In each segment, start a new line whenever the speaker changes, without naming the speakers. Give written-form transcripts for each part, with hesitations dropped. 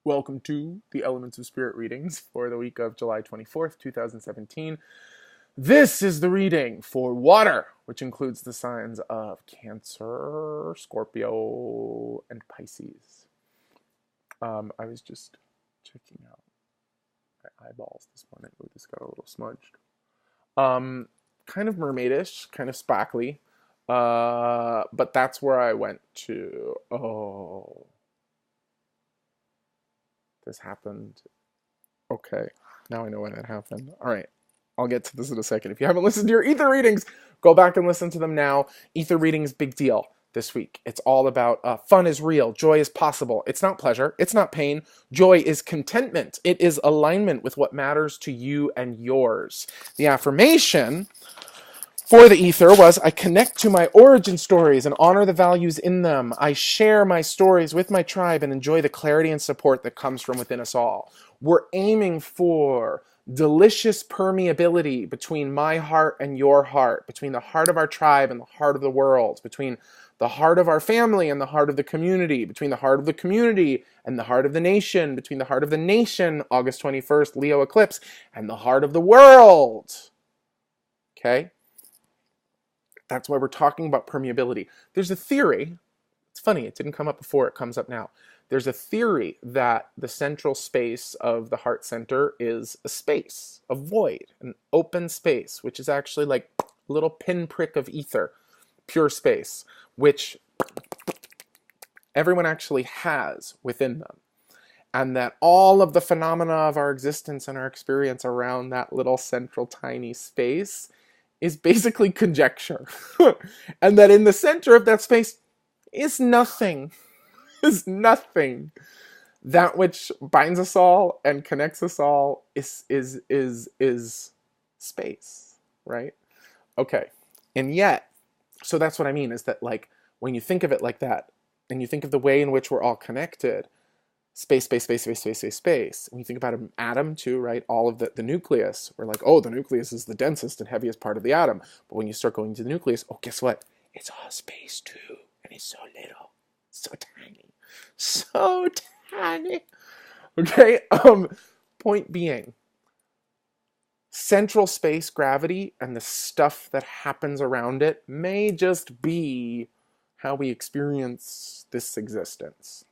Welcome to the Elements of Spirit readings for the week of July 24th, 2017. This is the reading for water, which includes the signs of Cancer, Scorpio, and Pisces. I was just checking out my eyeballs this morning. Ooh, this got a little smudged. Kind of mermaidish, kind of sparkly. But that's where I went to. Oh. This happened. Okay, now I know when it happened. All right, I'll get to this in a second. If you haven't listened to your ether readings, go back and listen to them now. Ether readings, big deal this week. It's all about fun is real, joy is possible. It's not pleasure, it's not pain. Joy is contentment. It is alignment with what matters to you and yours. The affirmation for the ether was, I connect to my origin stories and honor the values in them. I share my stories with my tribe and enjoy the clarity and support that comes from within us all. We're aiming for delicious permeability between my heart and your heart, between the heart of our tribe and the heart of the world, between the heart of our family and the heart of the community, between the heart of the community and the heart of the nation, between the heart of the nation, August 21st, Leo eclipse, and the heart of the world. Okay? That's why we're talking about permeability. There's a theory, it's funny, it didn't come up before, it comes up now. There's a theory that the central space of the heart center is a space, a void, an open space, which is actually like a little pinprick of ether, pure space, which everyone actually has within them. And that all of the phenomena of our existence and our experience around that little central tiny space is basically conjecture. And that in the center of that space is nothing. Is nothing. That which binds us all and connects us all is space, right? Okay. And yet, so that's what I mean, is that like when you think of it like that, and you think of the way in which we're all connected, space. When you think about an atom too, right? All of the nucleus, we're like, oh, the nucleus is the densest and heaviest part of the atom. But when you start going to the nucleus, oh, guess what? It's all space too. And it's so little. So tiny. So tiny. Okay? Point being, central space gravity and the stuff that happens around it may just be how we experience this existence.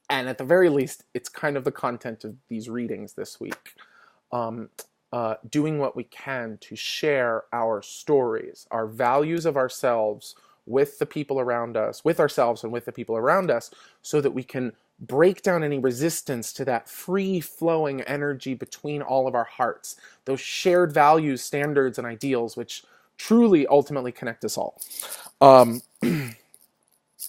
And at the very least, it's kind of the content of these readings this week. Doing what we can to share our stories, our values of ourselves with the people around us, with ourselves and with the people around us, so that we can break down any resistance to that free-flowing energy between all of our hearts, those shared values, standards, and ideals, which truly ultimately connect us all.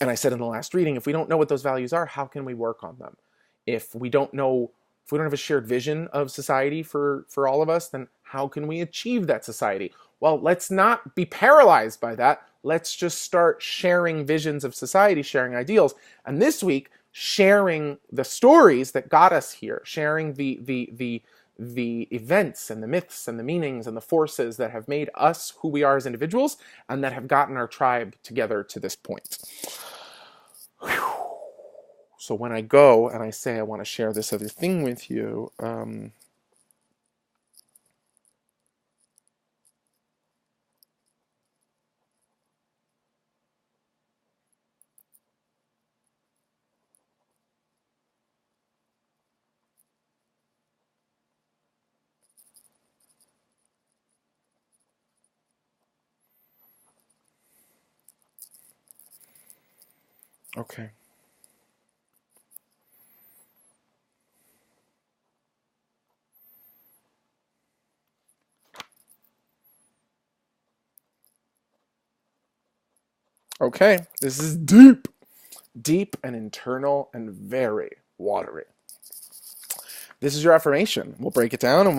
And I said in the last reading, if we don't know what those values are, how can we work on them? If we don't have a shared vision of society for all of us, then how can we achieve that society? Well, let's not be paralyzed by that. Let's just start sharing visions of society, sharing ideals. And this week, sharing the stories that got us here, sharing the events and the myths and the meanings and the forces that have made us who we are as individuals and that have gotten our tribe together to this point. So when I go and I say I want to share this other thing with you, okay. Okay, this is deep. Deep and internal and very watery. This is your affirmation. We'll break it down and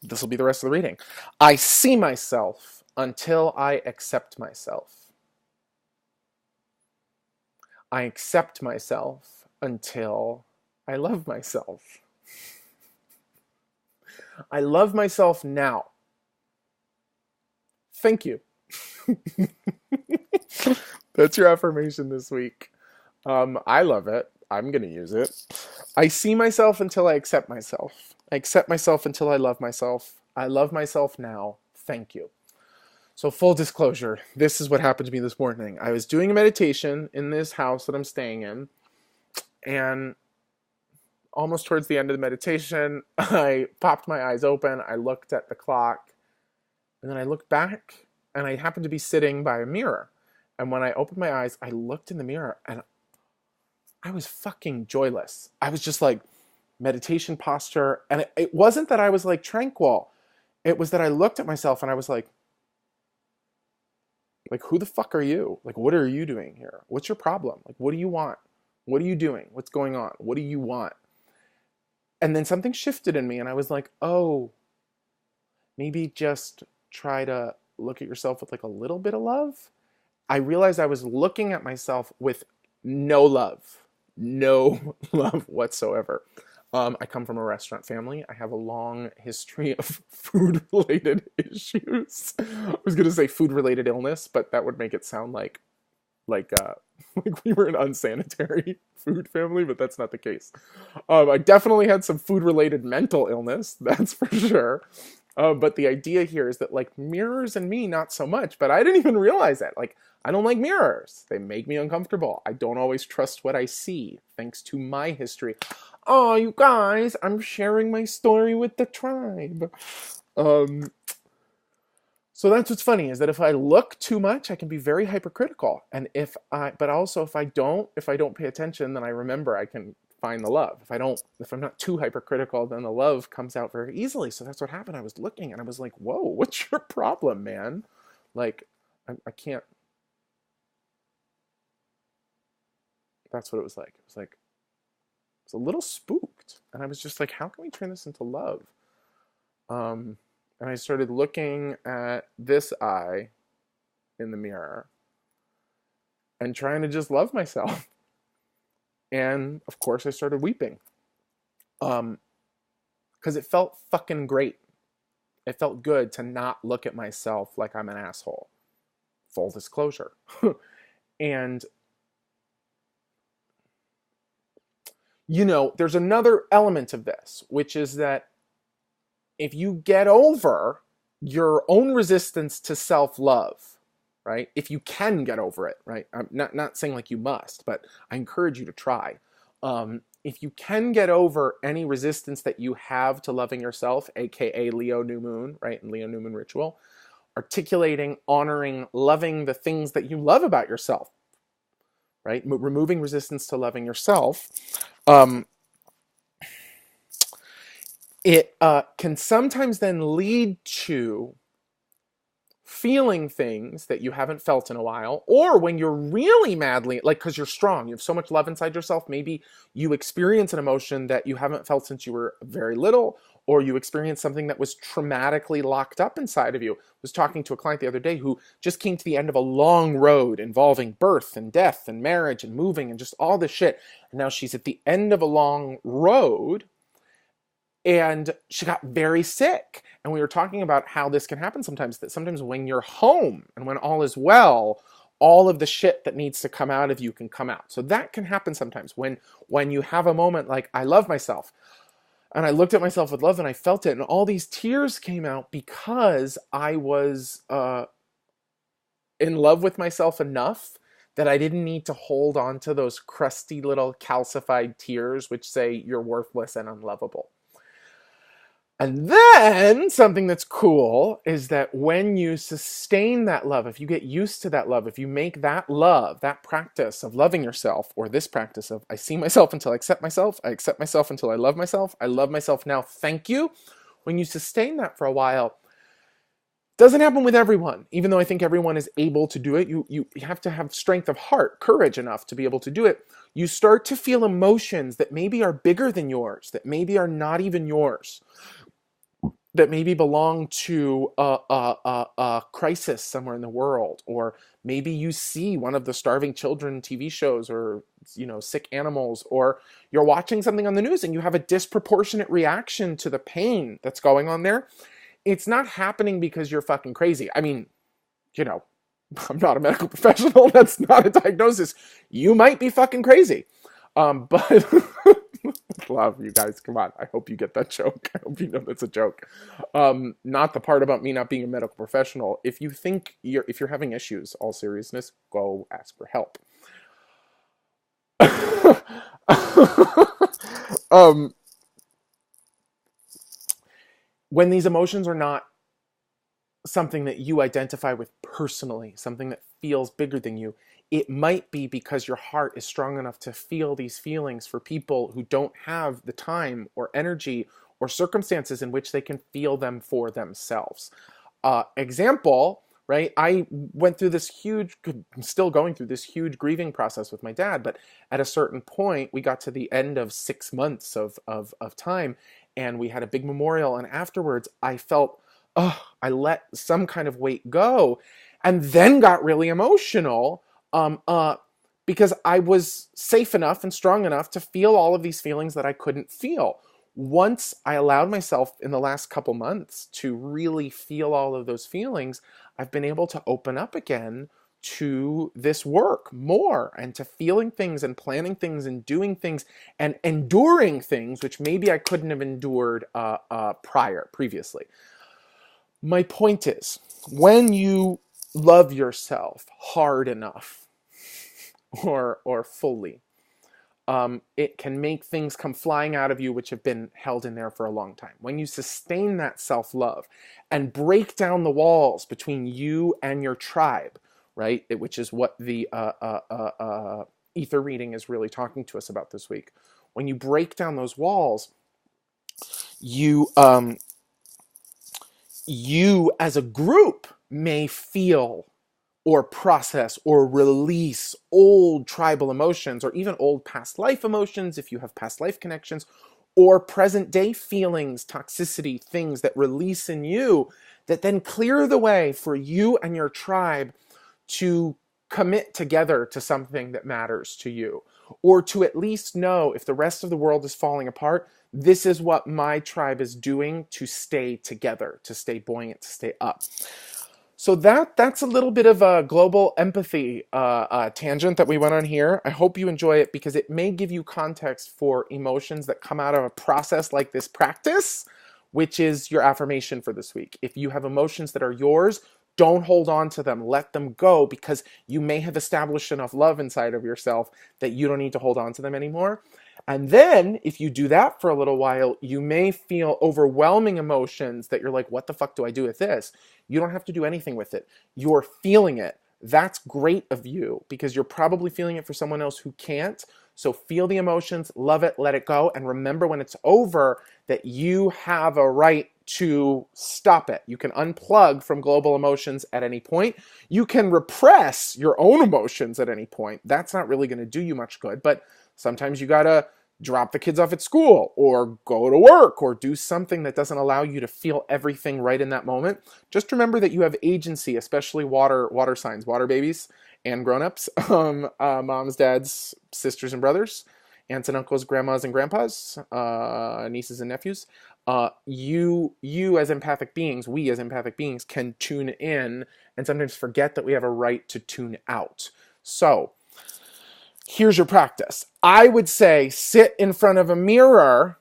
this will be the rest of the reading. I see myself until I accept myself. I accept myself until I love myself. I love myself now. Thank you. That's your affirmation this week. I love it. I'm going to use it. I see myself until I accept myself. I accept myself until I love myself. I love myself now. Thank you. So full disclosure, this is what happened to me this morning. I was doing a meditation in this house that I'm staying in, and almost towards the end of the meditation, I popped my eyes open, I looked at the clock, and then I looked back, and I happened to be sitting by a mirror. And when I opened my eyes, I looked in the mirror, and I was fucking joyless. I was just like, meditation posture, and it wasn't that I was like tranquil. It was that I looked at myself, and I was like, who the fuck are you? Like, what are you doing here? What's your problem? Like, what do you want? What are you doing? What's going on? What do you want? And then something shifted in me, and I was like, oh, maybe just try to look at yourself with like a little bit of love. I realized I was looking at myself with no love whatsoever. I come from a restaurant family. I have a long history of food-related issues. I was going to say food-related illness, but that would make it sound like we were an unsanitary food family, but that's not the case. I definitely had some food-related mental illness, that's for sure. But the idea here is that like mirrors and me, not so much, but I didn't even realize that. Like, I don't like mirrors. They make me uncomfortable. I don't always trust what I see, thanks to my history. Oh, you guys, I'm sharing my story with the tribe. So that's what's funny, is that if I look too much, I can be very hypercritical. And if I don't pay attention, then I remember I can find the love. If I'm not too hypercritical, then the love comes out very easily. So that's what happened. I was looking and I was like, whoa, what's your problem, man? Like, I can't. That's what it was like. It was like, I was a little spooked. And I was just like, how can we turn this into love? And I started looking at this eye in the mirror and trying to just love myself. And of course I started weeping. Because it felt fucking great. It felt good to not look at myself like I'm an asshole. Full disclosure. And you know, there's another element of this, which is that if you get over your own resistance to self-love, right? If you can get over it, right? I'm not saying like you must, but I encourage you to try. If you can get over any resistance that you have to loving yourself, aka Leo New Moon, right? In Leo New Moon ritual, articulating, honoring, loving the things that you love about yourself, right? Removing resistance to loving yourself. It can sometimes then lead to feeling things that you haven't felt in a while, or when you're really madly, like, because you're strong, you have so much love inside yourself, maybe you experience an emotion that you haven't felt since you were very little, or you experience something that was traumatically locked up inside of you. I was talking to a client the other day who just came to the end of a long road involving birth and death and marriage and moving and just all this shit. And now she's at the end of a long road, and she got very sick. And we were talking about how this can happen sometimes, that sometimes when you're home and when all is well, all of the shit that needs to come out of you can come out. So that can happen sometimes when you have a moment like, I love myself. And I looked at myself with love and I felt it. And all these tears came out because I was in love with myself enough that I didn't need to hold on to those crusty little calcified tears which say you're worthless and unlovable. And then something that's cool is that when you sustain that love, if you get used to that love, if you make that love, that practice of loving yourself, or this practice of I see myself until I accept myself until I love myself now, thank you. When you sustain that for a while, it doesn't happen with everyone, even though I think everyone is able to do it. You have to have strength of heart, courage enough to be able to do it. You start to feel emotions that maybe are bigger than yours, that maybe are not even yours, that maybe belong to a crisis somewhere in the world, or maybe you see one of the starving children TV shows, or sick animals, or you're watching something on the news and you have a disproportionate reaction to the pain that's going on there. It's not happening because you're fucking crazy. I mean, I'm not a medical professional. That's not a diagnosis. You might be fucking crazy. But love, you guys, come on. I hope you get that joke. I hope you know that's a joke. Not the part about me not being a medical professional. If you think if you're having issues, all seriousness, go ask for help. um, when these emotions are not something that you identify with personally, something that feels bigger than you, it might be because your heart is strong enough to feel these feelings for people who don't have the time or energy or circumstances in which they can feel them for themselves. Example, right? I went through this huge, I'm still going through this huge grieving process with my dad, but at a certain point, we got to the end of 6 months of time, and we had a big memorial, and afterwards, I felt, oh, I let some kind of weight go, and then got really emotional, um, uh, because I was safe enough and strong enough to feel all of these feelings that I couldn't feel. Once I allowed myself in the last couple months to really feel all of those feelings, I've been able to open up again to this work more and to feeling things and planning things and doing things and enduring things which maybe I couldn't have endured previously. My point is, when you love yourself hard enough or fully, it can make things come flying out of you which have been held in there for a long time. When you sustain that self-love and break down the walls between you and your tribe, right, which is what the ether reading is really talking to us about this week. When you break down those walls, you you as a group may feel or process or release old tribal emotions or even old past life emotions if you have past life connections, or present day feelings, toxicity, things that release in you that then clear the way for you and your tribe to commit together to something that matters to you, or to at least know if the rest of the world is falling apart, this is what my tribe is doing to stay together, to stay buoyant, to stay up. So that's a little bit of a global empathy tangent that we went on here. I hope you enjoy it because it may give you context for emotions that come out of a process like this practice, which is your affirmation for this week. If you have emotions that are yours, don't hold on to them. Let them go because you may have established enough love inside of yourself that you don't need to hold on to them anymore. And then if you do that for a little while, you may feel overwhelming emotions that you're like, what the fuck do I do with this? You don't have to do anything with it. You're feeling it. That's great of you because you're probably feeling it for someone else who can't. So feel the emotions, love it, let it go, and remember when it's over that you have a right to stop it. You can unplug from global emotions at any point. You can repress your own emotions at any point. That's not really going to do you much good, but sometimes you gotta drop the kids off at school or go to work or do something that doesn't allow you to feel everything right in that moment. Just remember that you have agency, especially water signs, water babies and grown-ups, moms, dads, sisters and brothers, aunts and uncles, grandmas and grandpas, nieces and nephews. You as empathic beings, we as empathic beings can tune in and sometimes forget that we have a right to tune out. So here's your practice. I would say sit in front of a mirror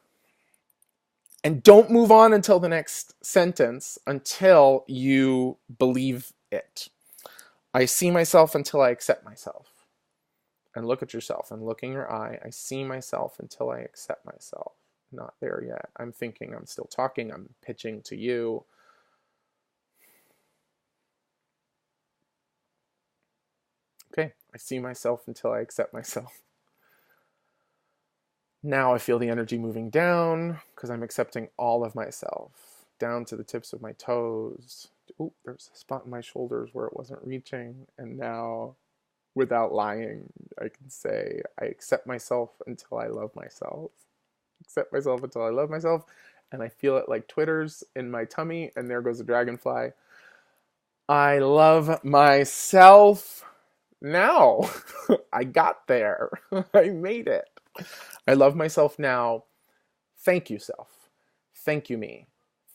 and don't move on until the next sentence until you believe it. I see myself until I accept myself. And look at yourself and look in your eye. I see myself until I accept myself. Not there yet. I'm thinking, I'm still talking, I'm pitching to you. Okay, I see myself until I accept myself. Now I feel the energy moving down because I'm accepting all of myself, down to the tips of my toes. Ooh, there's a spot in my shoulders where it wasn't reaching, and now, without lying, I can say, I accept myself until I love myself. Accept myself until I love myself, and I feel it like twitters in my tummy, and there goes a dragonfly. I love myself now. I got there. I made it. I love myself now. Thank you, self. Thank you, me.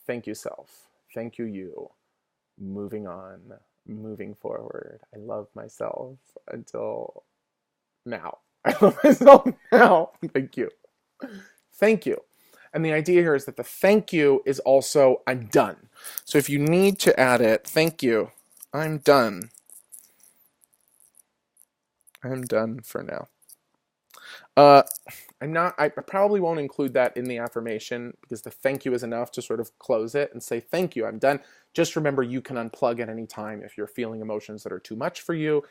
Thank you, self. Thank you, you. Moving on, moving forward. I love myself until now. I love myself now. Thank you. Thank you. And the idea here is that the thank you is also I'm done. So if you need to add it, thank you, I'm done. I'm done for now. I probably won't include that in the affirmation because the thank you is enough to sort of close it and say, thank you, I'm done. Just remember you can unplug at any time if you're feeling emotions that are too much for you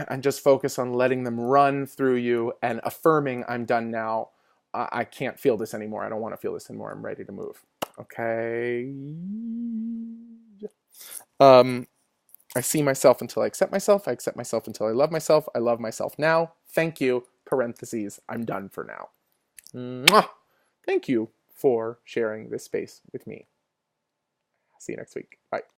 and just focus on letting them run through you and affirming, I'm done now. I can't feel this anymore. I don't want to feel this anymore. I'm ready to move. Okay. I see myself until I accept myself. I accept myself until I love myself. I love myself now. Thank you. Parentheses. I'm done for now. Mwah! Thank you for sharing this space with me. See you next week. Bye.